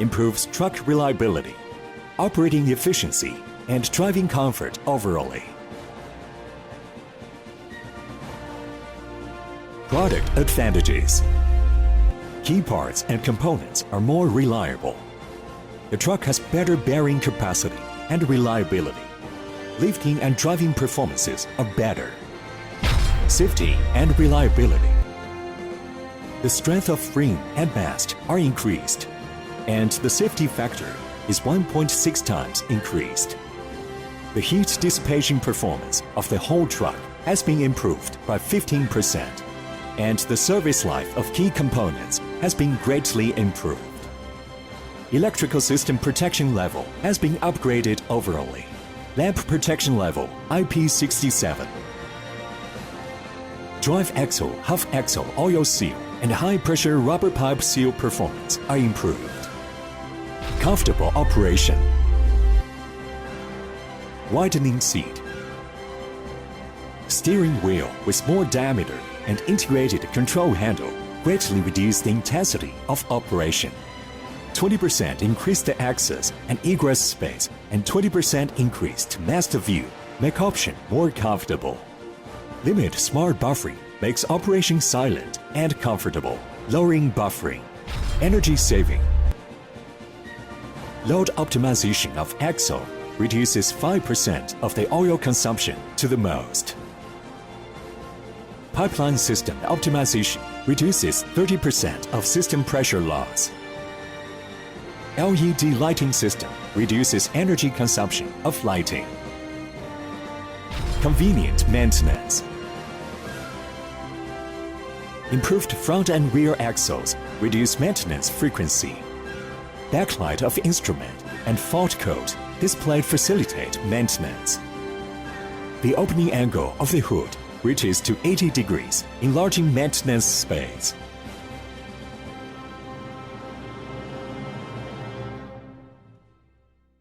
improves truck reliability, operating efficiency, and driving comfort overall. Product advantages. Key parts and components are more reliable. The truck has better bearing capacity and reliability. Lifting and driving performances are better. Safety and reliability. The strength of frame and mast are increased, and the safety factor is 1.6 times increased. The heat dissipation performance of the whole truck has been improved by 15%, and the service life of key components has been greatly improved. Electrical system protection level has been upgraded overall. Lamp protection level IP67. Drive axle, half axle oil seal, and high-pressure rubber pipe seal performance are improved. Comfortable operation. Widening seat. Steering wheel with more diameter and integrated control handle greatly reduce the intensity of operation. 20% increase the access and egress space, and 20% increase to master view make option more comfortable. Limit smart buffering makes operation silent and comfortable, lowering buffering. Energy saving. Load optimization of axle reduces 5% of the oil consumption to the most. Pipeline system optimization reduces 30% of system pressure loss. LED lighting system reduces energy consumption of lighting. Convenient maintenance. Improved front and rear axles reduce maintenance frequency. Backlight of instrument and fault code display facilitate maintenance. The opening angle of the hood reaches to 80 degrees, enlarging maintenance space.